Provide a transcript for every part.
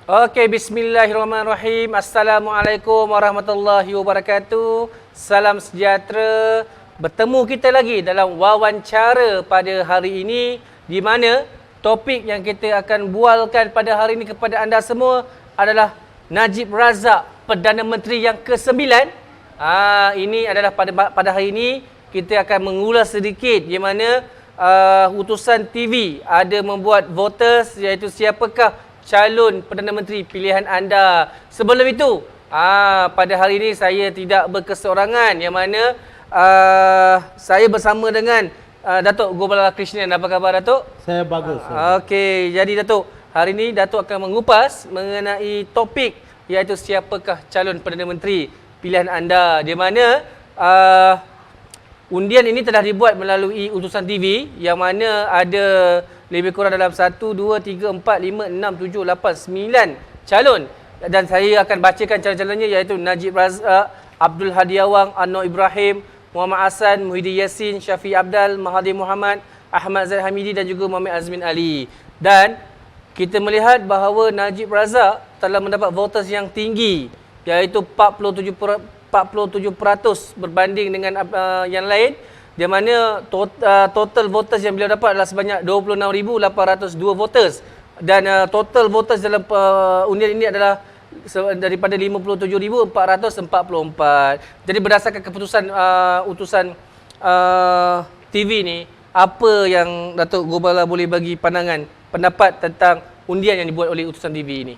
Okey, bismillahirrahmanirrahim. Assalamualaikum warahmatullahi wabarakatuh. Salam sejahtera. Bertemu kita lagi dalam wawancara pada hari ini, di mana topik yang kita akan bualkan pada hari ini kepada anda semua adalah Najib Razak, Perdana Menteri yang ke-9. Ini adalah pada hari ini kita akan mengulas sedikit di mana utusan TV ada membuat voters, iaitu siapakah calon Perdana Menteri pilihan anda. Sebelum itu, pada hari ini saya tidak berkeseorangan, yang mana saya bersama dengan Datuk Gopala Krishnan. Apa khabar, Datuk? Saya bagus. Okey, jadi Datuk, hari ini Datuk akan mengupas mengenai topik, iaitu siapakah calon Perdana Menteri pilihan anda, di mana undian ini telah dibuat melalui utusan TV, yang mana ada lebih kurang dalam 1, 2, 3, 4, 5, 6, 7, 8, 9 calon. Dan saya akan bacakan calon-calonnya, iaitu Najib Razak, Abdul Hadi Awang, Anwar Ibrahim, Muhammad Hassan, Muhyiddin Yassin, Syafiq Abdal, Mahathir Mohamad, Ahmad Zahid Hamidi dan juga Muhammad Azmin Ali. Dan kita melihat bahawa Najib Razak telah mendapat voters yang tinggi, iaitu 47% berbanding dengan yang lain, di mana total voters yang beliau dapat adalah sebanyak 26,802 voters, dan total voters dalam undian ini adalah daripada 57,444. Jadi berdasarkan keputusan utusan TV ni, apa yang Datuk Gopala boleh bagi pandangan, pendapat tentang undian yang dibuat oleh utusan TV ini?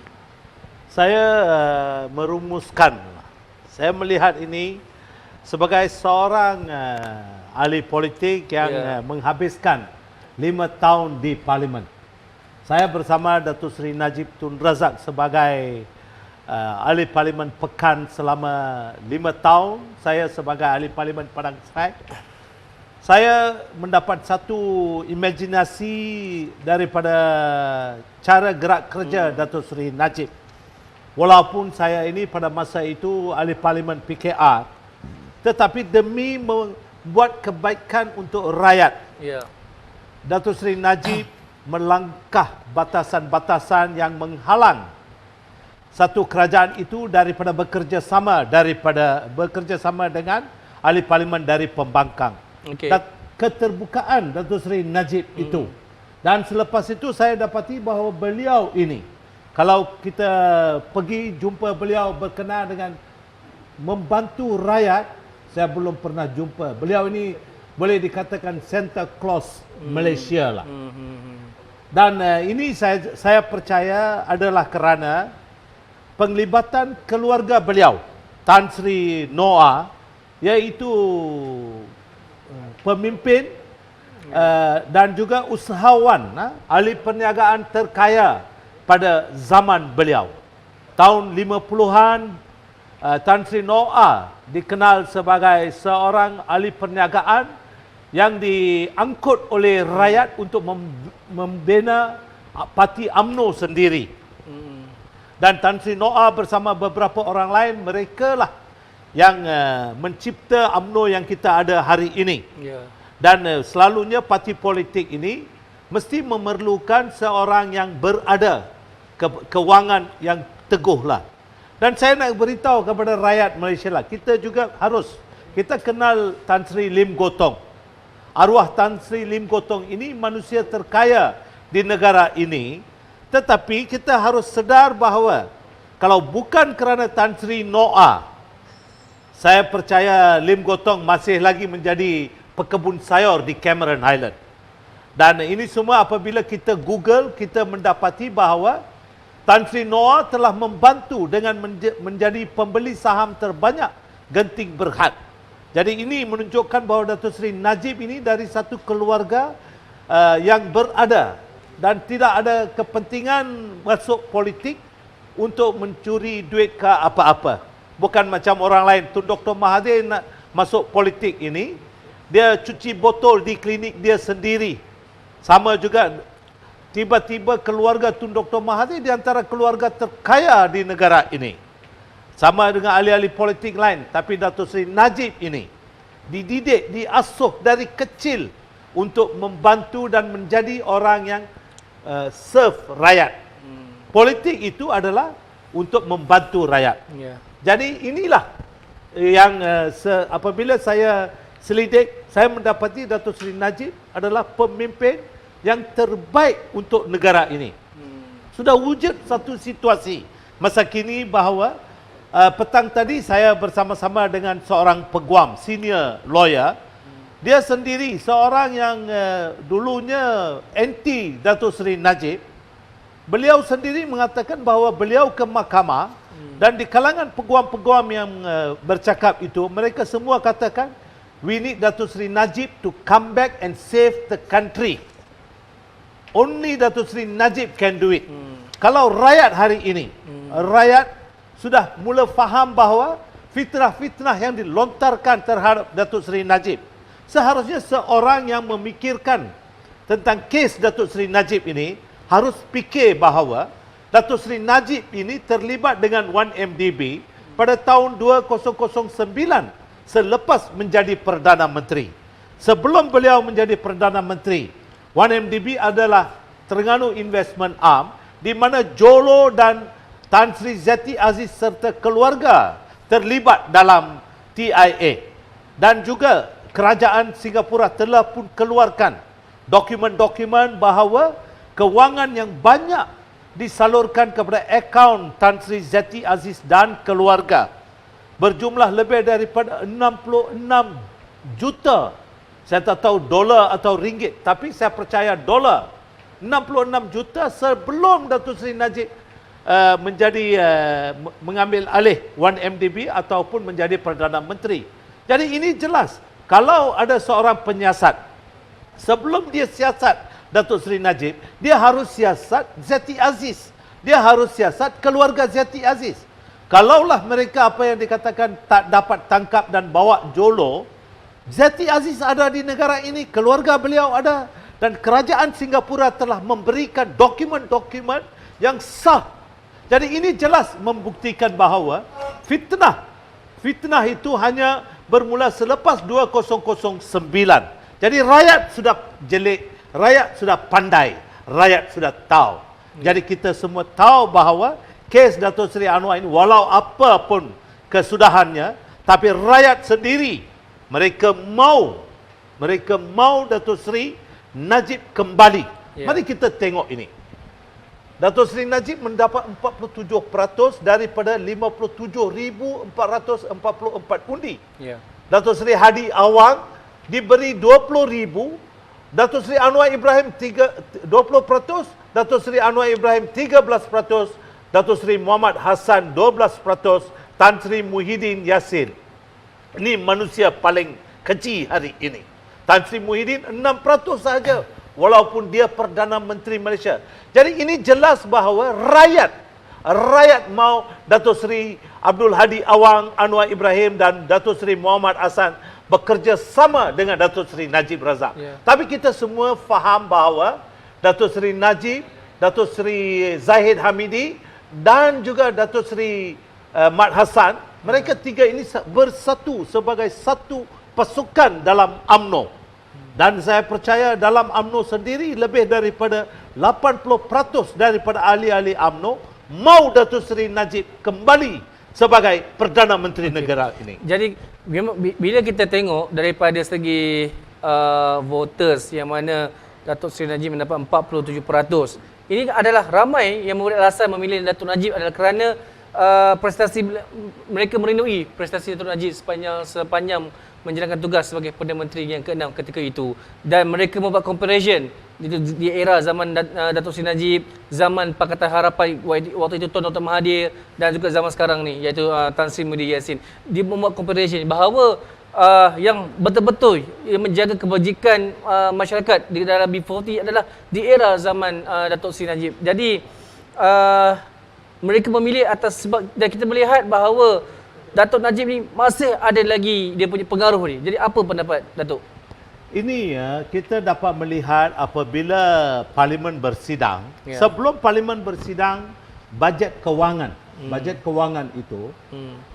Saya merumuskan, saya melihat ini sebagai seorang ahli politik yang menghabiskan 5 tahun di Parlimen. Saya bersama Datuk Seri Najib Tun Razak sebagai ahli Parlimen Pekan selama 5 tahun. Saya sebagai ahli Parlimen Padang Serai. Saya mendapat satu imajinasi daripada cara gerak kerja Datuk Seri Najib. Walaupun saya ini pada masa itu ahli Parlimen PKR, tetapi demi membuat kebaikan untuk rakyat, Datuk Seri Najib melangkah batasan-batasan yang menghalang satu kerajaan itu daripada bekerja sama dengan ahli Parlimen dari pembangkang. Dan keterbukaan Datuk Seri Najib itu. Dan selepas itu saya dapati bahawa beliau ini, kalau kita pergi jumpa beliau berkenaan dengan membantu rakyat, saya belum pernah jumpa. Beliau ini boleh dikatakan Santa Claus Malaysia lah. Dan ini saya percaya adalah kerana penglibatan keluarga beliau, Tan Sri Noah, iaitu pemimpin dan juga usahawan, ahli perniagaan terkaya pada zaman beliau. Tahun 50-an, Tan Sri Noah dikenal sebagai seorang ahli perniagaan yang diangkut oleh rakyat untuk membina parti UMNO sendiri. Dan Tan Sri Noah bersama beberapa orang lain, mereka lah yang mencipta UMNO yang kita ada hari ini. Dan selalunya parti politik ini mesti memerlukan seorang yang berada kewangan yang teguh lah. Dan saya nak beritahu kepada rakyat Malaysia lah, kita juga kita kenal Tan Sri Lim Gotong. Arwah Tan Sri Lim Gotong ini manusia terkaya di negara ini, tetapi kita harus sedar bahawa kalau bukan kerana Tan Sri Noah, saya percaya Lim Gotong masih lagi menjadi pekebun sayur di Cameron Highland. Dan ini semua apabila kita Google, kita mendapati bahawa Tan Sri Noah telah membantu dengan menjadi pembeli saham terbanyak Genting Berhad. Jadi ini menunjukkan bahawa Datuk Seri Najib ini dari satu keluarga yang berada dan tidak ada kepentingan masuk politik untuk mencuri duit ke apa-apa. Bukan macam orang lain. Tun Dr. Mahathir nak masuk politik ini, dia cuci botol di klinik dia sendiri. Sama juga tiba-tiba keluarga Tun Dr. Mahathir di antara keluarga terkaya di negara ini. Sama dengan ahli-ahli politik lain. Tapi Datuk Seri Najib ini dididik, diasuh dari kecil untuk membantu dan menjadi orang yang serve rakyat. politik itu adalah untuk membantu rakyat. Ya. Jadi inilah yang apabila saya selidik, saya mendapati Datuk Seri Najib adalah pemimpin yang terbaik untuk negara ini. Sudah wujud satu situasi masa kini bahawa petang tadi saya bersama-sama dengan seorang peguam, senior lawyer. Dia sendiri seorang yang dulunya anti Datuk Seri Najib. Beliau sendiri mengatakan bahawa beliau ke mahkamah dan di kalangan peguam-peguam yang bercakap itu, mereka semua katakan, we need Datuk Seri Najib to come back and save the country. Only Datuk Seri Najib can do it. Kalau rakyat hari ini, rakyat sudah mula faham bahawa fitnah-fitnah yang dilontarkan terhadap Datuk Seri Najib, seharusnya seorang yang memikirkan tentang kes Datuk Seri Najib ini harus fikir bahawa Datuk Seri Najib ini terlibat dengan 1MDB pada tahun 2009 selepas menjadi Perdana Menteri. Sebelum beliau menjadi Perdana Menteri, 1MDB adalah Terengganu Investment Arm di mana Jolo dan Tan Sri Zeti Aziz serta keluarga terlibat dalam TIA. Dan juga kerajaan Singapura telah pun keluarkan dokumen-dokumen bahawa kewangan yang banyak disalurkan kepada akaun Tan Sri Zeti Aziz dan keluarga berjumlah lebih daripada 66 juta. Saya tak tahu dolar atau ringgit, tapi saya percaya dolar. 66 juta sebelum Datuk Seri Najib mengambil alih 1MDB ataupun menjadi Perdana Menteri. Jadi ini jelas, kalau ada seorang penyiasat, sebelum dia siasat Datuk Seri Najib, dia harus siasat Zeti Aziz. Dia harus siasat keluarga Zeti Aziz. Kalaulah mereka apa yang dikatakan tak dapat tangkap dan bawa Jolo, Zeti Aziz ada di negara ini, keluarga beliau ada, dan kerajaan Singapura telah memberikan dokumen-dokumen yang sah. Jadi ini jelas membuktikan bahawa fitnah itu hanya bermula selepas 2009. Jadi rakyat sudah jelik, rakyat sudah pandai, rakyat sudah tahu. Jadi kita semua tahu bahawa kes Datuk Seri Anwar ini walau apa pun kesudahannya, tapi rakyat sendiri mereka mau Datuk Seri Najib kembali. Mari kita tengok ini. Datuk Seri Najib mendapat 47% daripada 57,444 undi. Datuk Seri Hadi Awang diberi 20,000. Datuk Seri Anwar Ibrahim 20%, Datuk Seri Anwar Ibrahim 13%, Datuk Seri Muhammad Hassan 12%, Tan Sri Muhyiddin Yassin. Ini manusia paling kecil hari ini. Tan Sri Muhyiddin 6% saja walaupun dia Perdana Menteri Malaysia. Jadi ini jelas bahawa rakyat mau Datuk Seri Abdul Hadi Awang, Anwar Ibrahim dan Datuk Seri Muhammad Hassan bekerja sama dengan Datuk Seri Najib Razak. Tapi kita semua faham bahawa Datuk Seri Najib, Datuk Seri Zahid Hamidi dan juga Datuk Seri Mat Hassan, mereka tiga ini bersatu sebagai satu pasukan dalam UMNO. Dan saya percaya dalam UMNO sendiri lebih daripada 80% daripada ahli-ahli UMNO mau Datuk Seri Najib kembali sebagai Perdana Menteri negara ini. Jadi bila kita tengok daripada segi voters yang mana Datuk Seri Najib mendapat 47%, ini adalah ramai yang memberi alasan memilih Datuk Najib adalah kerana prestasi mereka merindui prestasi Datuk Najib sepanjang menjalankan tugas sebagai Perdana Menteri yang ke-6 ketika itu, dan mereka membuat comparison di era zaman Datuk Seri Najib, zaman Pakatan Harapan waktu itu Tun Dr. Mahathir, dan juga zaman sekarang ni iaitu Tan Sri Muhyiddin Yassin. Dia membuat comparison bahawa yang betul-betul menjaga kebajikan masyarakat di dalam B40 adalah di era zaman Datuk Seri Najib. Jadi mereka memilih atas sebab, dan kita melihat bahawa Datuk Najib ni masih ada lagi dia punya pengaruh ni. Jadi apa pendapat Datuk? Ini kita dapat melihat apabila Parlimen bersidang, sebelum Parlimen bersidang bajet kewangan. Bajet kewangan itu,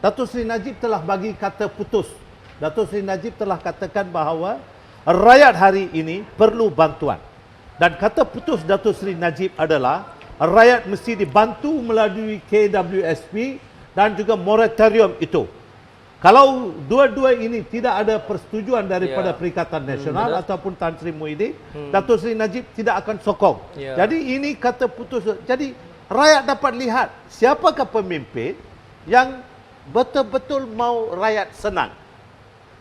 Datuk Seri Najib telah bagi kata putus. Datuk Seri Najib telah katakan bahawa rakyat hari ini perlu bantuan. Dan kata putus Datuk Seri Najib adalah rakyat mesti dibantu melalui KWSP dan juga moratorium itu. Kalau dua-dua ini tidak ada persetujuan daripada Perikatan Nasional ataupun Tan Sri Muhyiddin, Datuk Seri Najib tidak akan sokong. Jadi ini kata putus. Jadi rakyat dapat lihat siapakah pemimpin yang betul-betul mau rakyat senang.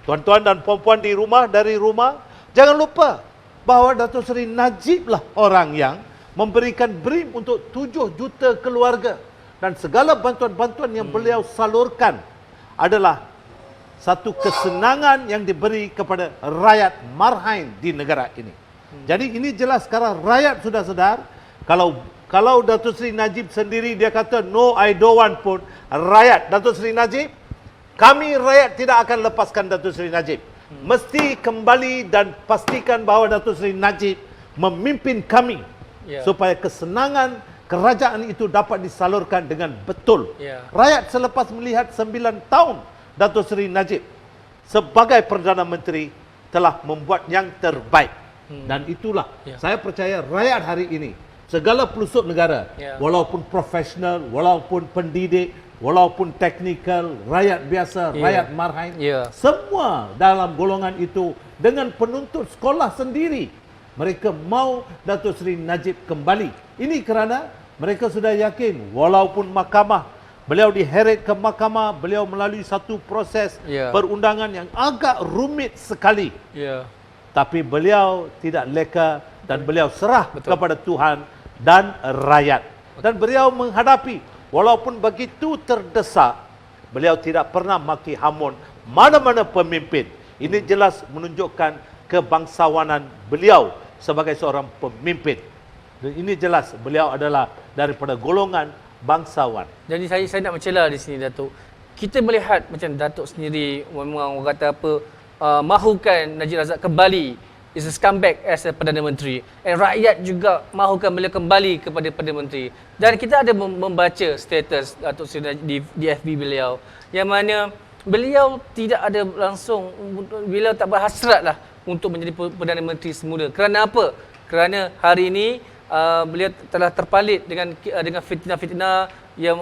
Tuan-tuan dan puan-puan di rumah, dari rumah, jangan lupa bahawa Datuk Seri Najib lah orang yang memberikan BRIM untuk 7 juta keluarga. Dan segala bantuan-bantuan yang beliau salurkan adalah satu kesenangan yang diberi kepada rakyat marhain di negara ini. Jadi ini jelas sekarang rakyat sudah sedar. Kalau Datuk Seri Najib sendiri dia kata no I don't want pun, rakyat Datuk Seri Najib, kami rakyat tidak akan lepaskan Datuk Seri Najib. Mesti kembali dan pastikan bahawa Datuk Seri Najib memimpin kami supaya kesenangan kerajaan itu dapat disalurkan dengan betul. Rakyat selepas melihat 9 tahun Datuk Seri Najib sebagai Perdana Menteri telah membuat yang terbaik. Dan itulah saya percaya rakyat hari ini, segala pelosok negara, walaupun profesional, walaupun pendidik, walaupun teknikal, rakyat biasa, rakyat marhain, semua dalam golongan itu dengan penuntut sekolah sendiri, mereka mau Datuk Seri Najib kembali. Ini kerana mereka sudah yakin walaupun mahkamah, beliau diheret ke mahkamah, beliau melalui satu proses perundangan yang agak rumit sekali. Tapi beliau tidak leka dan beliau serah kepada Tuhan dan rakyat. Dan beliau menghadapi, walaupun begitu terdesak, beliau tidak pernah maki hamun mana-mana pemimpin. Ini jelas menunjukkan kebangsawanan beliau sebagai seorang pemimpin. Dan ini jelas beliau adalah daripada golongan bangsawan. Jadi saya nak mencela di sini, Datuk. Kita melihat macam Datuk sendiri memang orang kata apa, mahukan Najib Razak kembali, is a comeback as a Perdana Menteri. Dan rakyat juga mahukan beliau kembali kepada Perdana Menteri. Dan kita ada membaca status Datuk Seri Najib di FB beliau, yang mana beliau tidak ada langsung, beliau tak berhasrat lah untuk menjadi Perdana Menteri semula. Kerana apa? Kerana hari ini beliau telah terpalit dengan fitnah-fitnah yang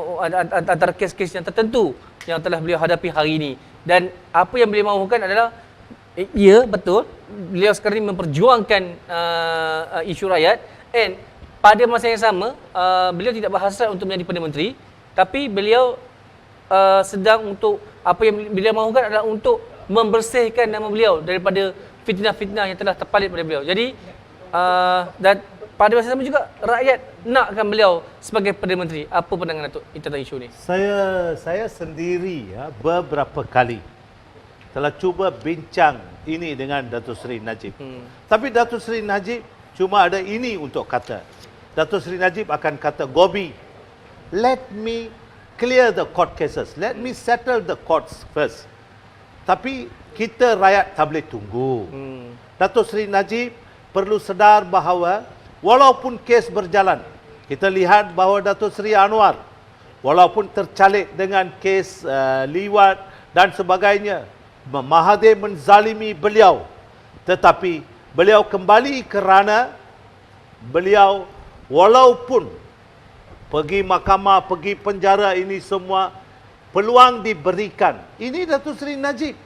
antara kes-kes yang tertentu yang telah beliau hadapi hari ini. Dan apa yang beliau mahukan adalah, ya betul, beliau sekarang ini memperjuangkan isu rakyat, and pada masa yang sama beliau tidak berhasrat untuk menjadi Perdana Menteri, tapi beliau sedang untuk, apa yang beliau mahukan adalah untuk membersihkan nama beliau daripada fitnah-fitnah yang telah terpalit pada beliau. Jadi dan pada masa sama juga rakyat nakkan beliau sebagai Perdana Menteri. Apa pandangan Datuk tentang isu ni? Saya sendiri beberapa kali telah cuba bincang ini dengan Datuk Seri Najib. Tapi Datuk Seri Najib cuma ada ini untuk kata. Datuk Seri Najib akan kata, Gobi, let me clear the court cases. Let me settle the courts first. Tapi kita rakyat tak boleh tunggu. Datuk Seri Najib perlu sedar bahawa walaupun kes berjalan, kita lihat bahawa Datuk Seri Anwar walaupun tercalik dengan kes liwat dan sebagainya, Mahathir menzalimi beliau, tetapi beliau kembali kerana beliau walaupun pergi mahkamah, pergi penjara, ini semua peluang diberikan. Ini Datuk Seri Najib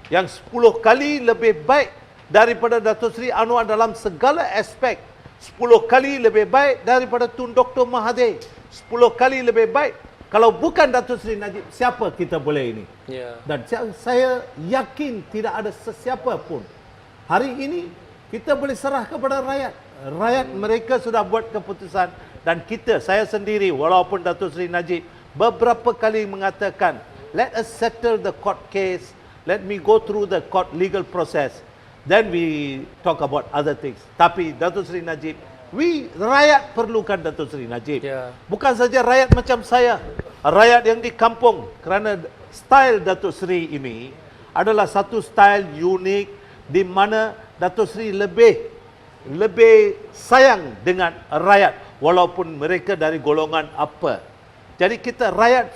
yang 10 kali lebih baik daripada Datuk Seri Anwar dalam segala aspek. 10 kali lebih baik daripada Tun Dr. Mahathir. 10 kali lebih baik. Kalau bukan Datuk Seri Najib, siapa kita boleh ini? Dan saya yakin tidak ada sesiapa pun. Hari ini kita boleh serah kepada rakyat. Rakyat mereka sudah buat keputusan, dan kita, saya sendiri, walaupun Datuk Seri Najib beberapa kali mengatakan, let us settle the court case, let me go through the court legal process, then we talk about other things. Tapi Datuk Seri Najib, rakyat perlukan Datuk Seri Najib. Bukan saja rakyat macam saya, rakyat yang di kampung, kerana style Datuk Seri ini adalah satu style unik di mana Datuk Seri lebih sayang dengan rakyat walaupun mereka dari golongan apa. Jadi kita rakyat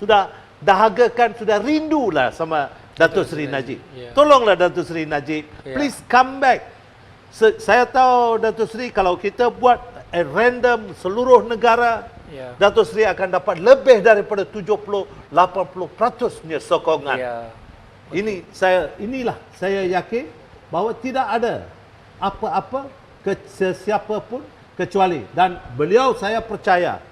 sudah dahagakan, sudah rindulah sama Datuk Seri Najib. Tolonglah Datuk Seri Najib, please come back. Saya tahu Datuk Seri, kalau kita buat random seluruh negara, Ya. Datuk Seri akan dapat lebih daripada 70-80% sokongan. Ya. Inilah saya yakin bahawa tidak ada apa-apa ke sesiapa pun kecuali, dan beliau saya percaya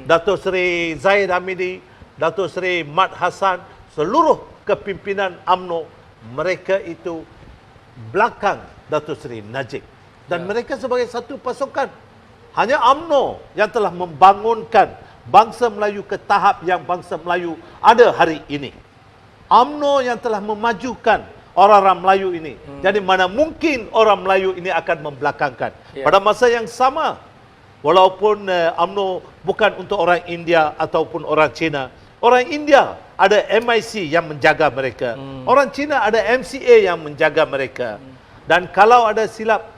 Datuk Seri Zahid Hamidi, Datuk Seri Mat Hassan, seluruh kepimpinan UMNO, mereka itu belakang Datuk Seri Najib, dan mereka sebagai satu pasukan. Hanya UMNO yang telah membangunkan bangsa Melayu ke tahap yang bangsa Melayu ada hari ini. UMNO yang telah memajukan orang-orang Melayu ini. Jadi mana mungkin orang Melayu ini akan membelakangkan. Pada masa yang sama, walaupun UMNO bukan untuk orang India ataupun orang Cina, orang India ada MIC yang menjaga mereka. Orang Cina ada MCA yang menjaga mereka. Dan kalau ada silap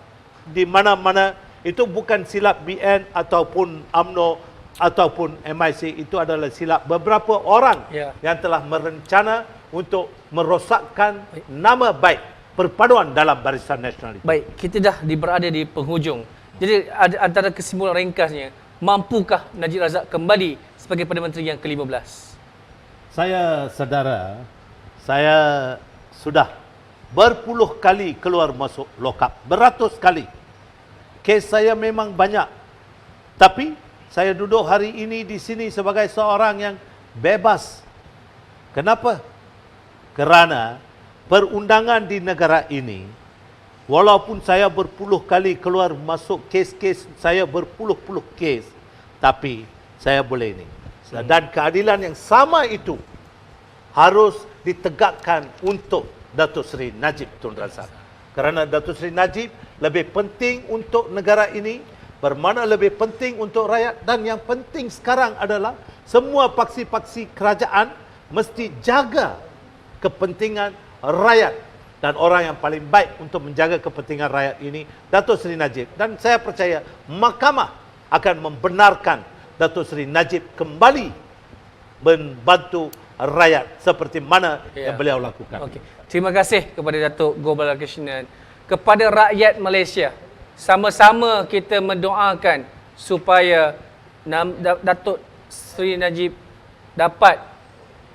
di mana-mana, itu bukan silap BN ataupun UMNO ataupun MIC, itu adalah silap beberapa orang yang telah merencana untuk merosakkan nama baik perpaduan dalam Barisan Nasionalis. Baik, kita dah berada di penghujung. Jadi antara kesimpulan ringkasnya, mampukah Najib Razak kembali sebagai Perdana Menteri yang ke-15? Saya sudah berpuluh kali keluar masuk lokap, beratus kali. Kes saya memang banyak. Tapi saya duduk hari ini di sini sebagai seorang yang bebas. Kenapa? Kerana perundangan di negara ini, walaupun saya berpuluh kali keluar masuk kes-kes, saya berpuluh-puluh kes, tapi saya boleh ini. Dan keadilan yang sama itu harus ditegakkan untuk Datuk Seri Najib Tun Razak. Kerana Datuk Seri Najib lebih penting untuk negara ini, bermakna lebih penting untuk rakyat, dan yang penting sekarang adalah semua paksi-paksi kerajaan mesti jaga kepentingan rakyat, dan orang yang paling baik untuk menjaga kepentingan rakyat ini Datuk Seri Najib. Dan saya percaya mahkamah akan membenarkan Datuk Seri Najib kembali membantu rakyat seperti mana yang beliau lakukan. Okey. Terima kasih kepada Datuk Goh Balakrishnan. Kepada rakyat Malaysia, sama-sama kita mendoakan supaya Datuk Seri Najib dapat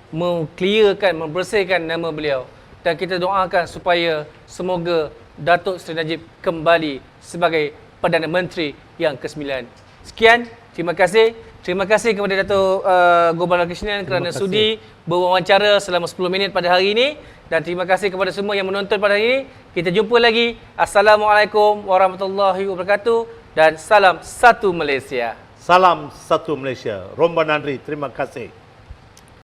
mengclearkan, membersihkan nama beliau, dan kita doakan supaya semoga Datuk Seri Najib kembali sebagai Perdana Menteri yang ke-9. Sekian, terima kasih. Terima kasih kepada Datuk Goh Balakrishnan kerana sudi berwawancara selama 10 minit pada hari ini, dan terima kasih kepada semua yang menonton pada hari ini. Kita jumpa lagi. Assalamualaikum warahmatullahi wabarakatuh, dan salam satu Malaysia. Salam satu Malaysia. Romba Nandri, terima kasih.